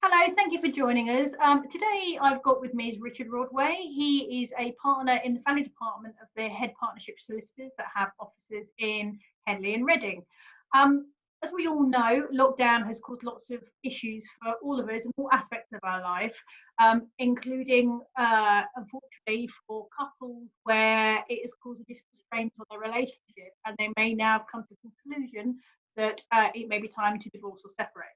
Hello, thank you for joining us. Today I've got with me is Richard Rodway. He is a partner in the family department of the Head Partnership Solicitors that have offices in Henley and Reading. As we all know, lockdown has caused lots of issues for all of us in all aspects of our life, including, unfortunately, for couples where it has caused additional strains on their relationship, and they may now have come to the conclusion that it may be time to divorce or separate.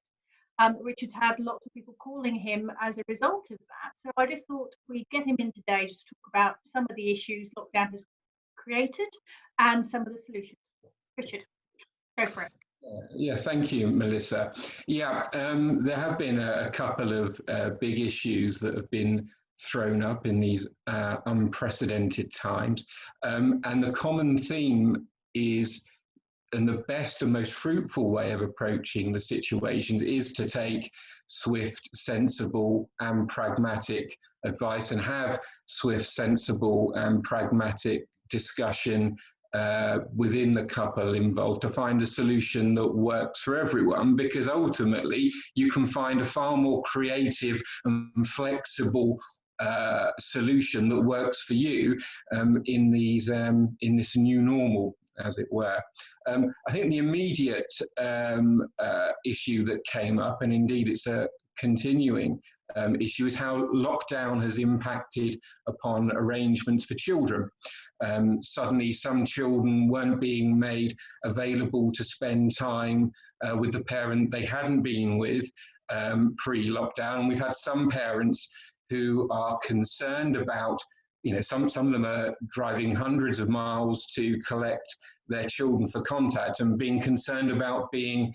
Richard's had lots of people calling him as a result of that. So I just thought we'd get him in today just to talk about some of the issues lockdown has created and some of the solutions. Richard, go for it. Yeah, thank you, Melissa. Yeah, there have been a couple of big issues that have been thrown up in these unprecedented times. And the common theme is, and the best and most fruitful way of approaching the situations is to take swift, sensible, and pragmatic advice and have swift, sensible, and pragmatic discussion within the couple involved to find a solution that works for everyone, because ultimately you can find a far more creative and flexible solution that works for you in this new normal, as it were. I think the immediate issue that came up, and indeed it's a continuing issue, is how lockdown has impacted upon arrangements for children. Suddenly some children weren't being made available to spend time with the parent they hadn't been with pre-lockdown. We've had some parents who are concerned about, some of them are driving hundreds of miles to collect their children for contact and being concerned about being,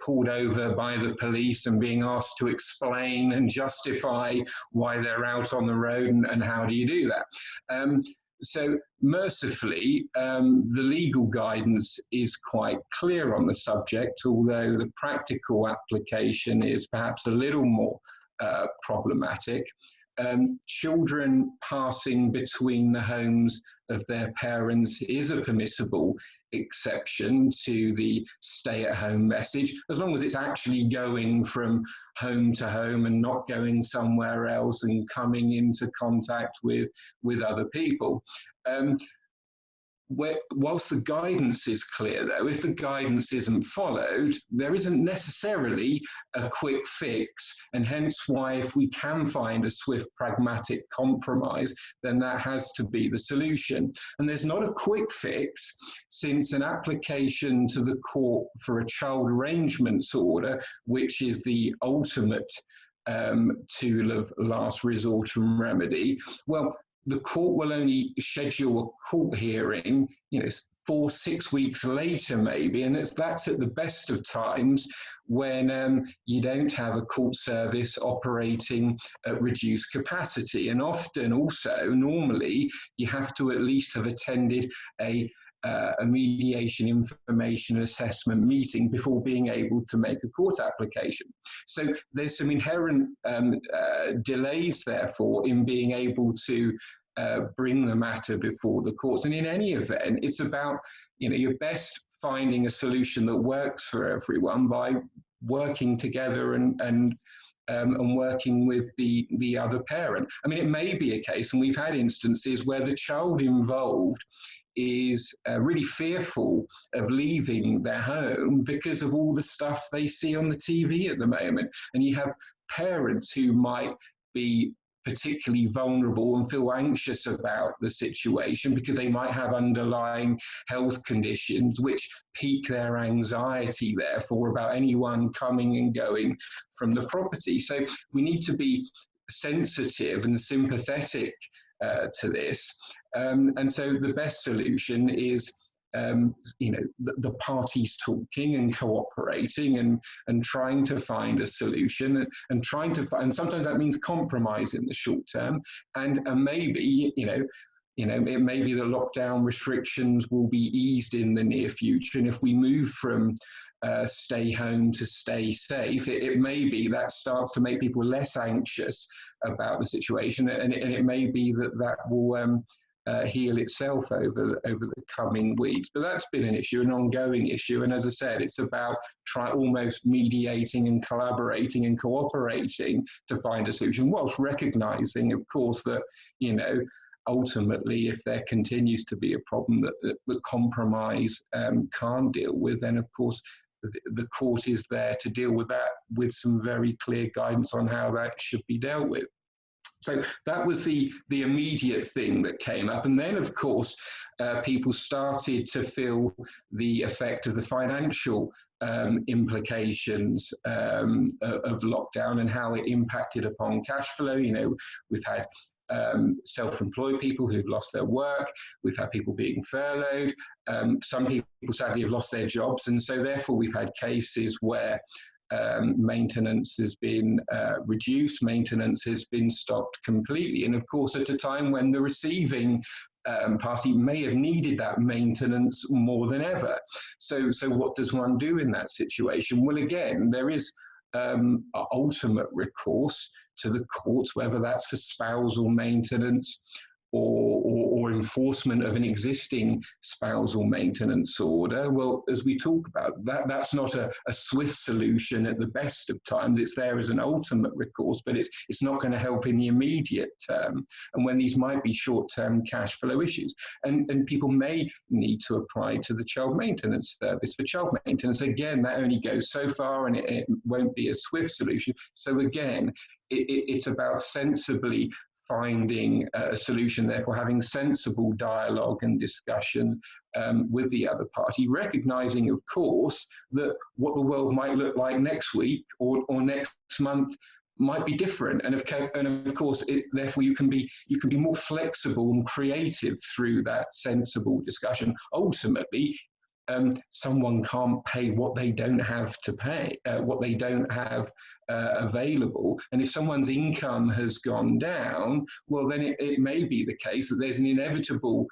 pulled over by the police and being asked to explain and justify why they're out on the road and how do you do that. So mercifully, the legal guidance is quite clear on the subject, although the practical application is perhaps a little more problematic. Children passing between the homes of their parents is a permissible exception to the stay-at-home message, as long as it's actually going from home to home and not going somewhere else and coming into contact with other people. Whilst the guidance is clear, though, if the guidance isn't followed, there isn't necessarily a quick fix, and hence why, if we can find a swift, pragmatic compromise, then that has to be the solution. And there's not a quick fix, since an application to the court for a child arrangements order, which is the ultimate tool of last resort and remedy, well, the court will only schedule a court hearing, 4-6 weeks later maybe, and that's at the best of times when you don't have a court service operating at reduced capacity. And often also, normally, you have to at least have attended a mediation information assessment meeting before being able to make a court application. So there's some inherent delays, therefore, in being able to bring the matter before the courts. And in any event, it's about, you're best finding a solution that works for everyone by working together and working with the other parent. I mean, it may be a case, and we've had instances where the child involved is really fearful of leaving their home because of all the stuff they see on the TV at the moment. And you have parents who might be particularly vulnerable and feel anxious about the situation because they might have underlying health conditions which pique their anxiety, therefore, about anyone coming and going from the property. So we need to be sensitive and sympathetic to this. And so the best solution is the parties talking and cooperating and trying to find a solution and trying to find, and sometimes that means compromise in the short term, and maybe it may be the lockdown restrictions will be eased in the near future, and if we move from stay home to stay safe, it may be that starts to make people less anxious about the situation, and it may be that will heal itself over the coming weeks. But that's been an issue, an ongoing issue. And as I said, it's about almost mediating and collaborating and cooperating to find a solution, whilst recognising, of course, that, you know, ultimately, if there continues to be a problem that compromise can't deal with, then of course the court is there to deal with that with some very clear guidance on how that should be dealt with. So that was the immediate thing that came up. And then, of course, people started to feel the effect of the financial implications of lockdown and how it impacted upon cash flow. You know, we've had self-employed people who've lost their work. We've had people being furloughed. Some people sadly have lost their jobs. And so therefore we've had cases where maintenance has been reduced, maintenance has been stopped completely. And of course, at a time when the receiving party may have needed that maintenance more than ever. So what does one do in that situation? Well, again, there is ultimate recourse to the courts, whether that's for spousal maintenance or enforcement of an existing spousal maintenance order. Well, as we talk about, that's not a swift solution at the best of times. It's there as an ultimate recourse, but it's not going to help in the immediate term. And when these might be short-term cash flow issues, and people may need to apply to the child maintenance service for child maintenance. Again, that only goes so far, and it won't be a swift solution. So again, it's about sensibly finding a solution, therefore having sensible dialogue and discussion with the other party, recognising, of course, that what the world might look like next week or next month might be different, and of course, therefore you can be more flexible and creative through that sensible discussion. Ultimately, someone can't pay what they don't have to pay, what they don't have available. And if someone's income has gone down, well, then it may be the case that there's an inevitable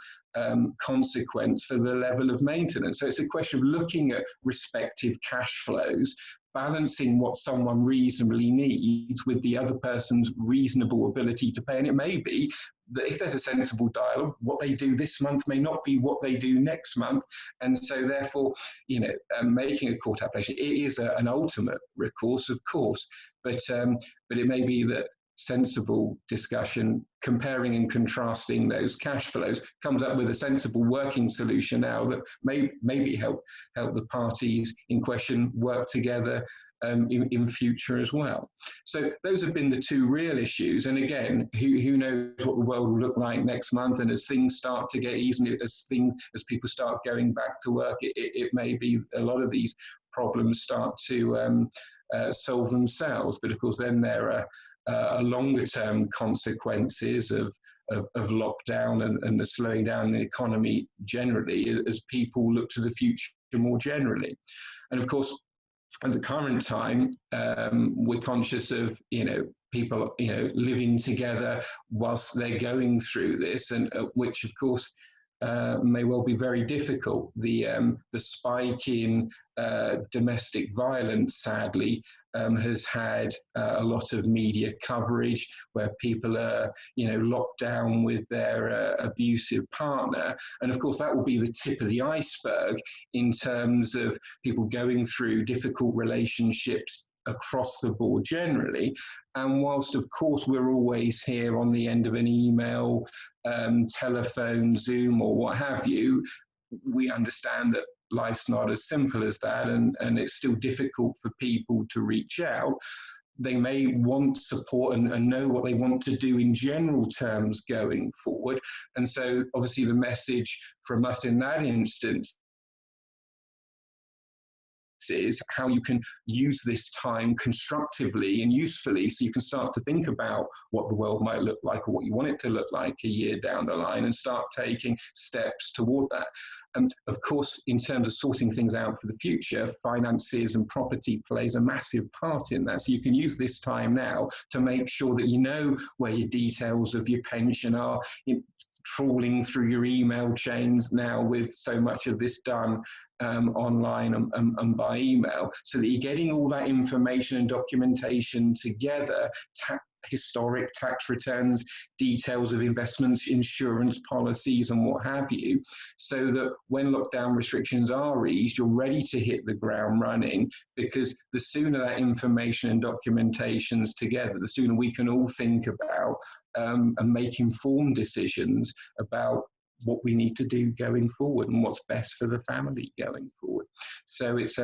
consequence for the level of maintenance. So it's a question of looking at respective cash flows, balancing what someone reasonably needs with the other person's reasonable ability to pay. And it may be that if there's a sensible dialogue, what they do this month may not be what they do next month. And so therefore, you know, making a court application, it is an ultimate recourse, of course, but it may be that sensible discussion, comparing and contrasting those cash flows, comes up with a sensible working solution now that may maybe help the parties in question work together in future as well. So those have been the two real issues. And again, who knows what the world will look like next month? And as things start to get easier, as people start going back to work, it may be a lot of these problems start to solve themselves. But of course, then there are longer term consequences of lockdown and the slowing down in the economy generally as people look to the future more generally. And of course, at the current time, we're conscious of, you know, people, you know, living together whilst they're going through this, and which of course may well be very difficult. The spike in domestic violence, sadly, has had a lot of media coverage where people are, you know, locked down with their abusive partner. And of course, that will be the tip of the iceberg in terms of people going through difficult relationships across the board generally. And whilst of course we're always here on the end of an email, telephone, Zoom or what have you, we understand that life's not as simple as that, and it's still difficult for people to reach out. They may want support and know what they want to do in general terms going forward. And so obviously the message from us in that instance is how you can use this time constructively and usefully, so you can start to think about what the world might look like or what you want it to look like a year down the line, and start taking steps toward that. And of course, in terms of sorting things out for the future, finances and property plays a massive part in that. So you can use this time now to make sure that you know where your details of your pension are, trawling through your email chains now with so much of this done online and by email, so that you're getting all that information and documentation together, historic tax returns, details of investments, insurance policies, and what have you, so that when lockdown restrictions are eased, you're ready to hit the ground running, because the sooner that information and documentation's together, the sooner we can all think about and make informed decisions about what we need to do going forward and what's best for the family going forward. So it's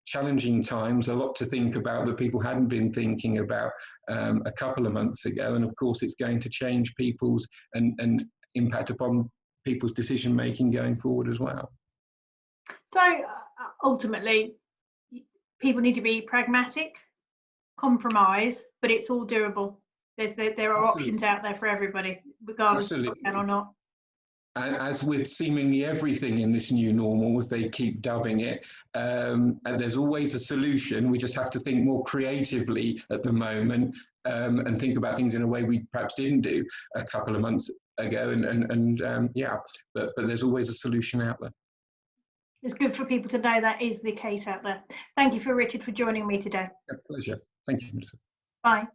challenging times, a lot to think about that people hadn't been thinking about a couple of months ago, and of course it's going to change people's and impact upon people's decision making going forward as well. So ultimately, people need to be pragmatic, compromise, but it's all doable. There are Absolutely. options out there for everybody, regardless Absolutely. of lockdown or not. And as with seemingly everything in this new normal, as they keep dubbing it, and there's always a solution. We just have to think more creatively at the moment and think about things in a way we perhaps didn't do a couple of months ago. Yeah, but there's always a solution out there. It's good for people to know that is the case out there. Thank you, Richard, for joining me today. A pleasure. Thank you, Melissa. Bye.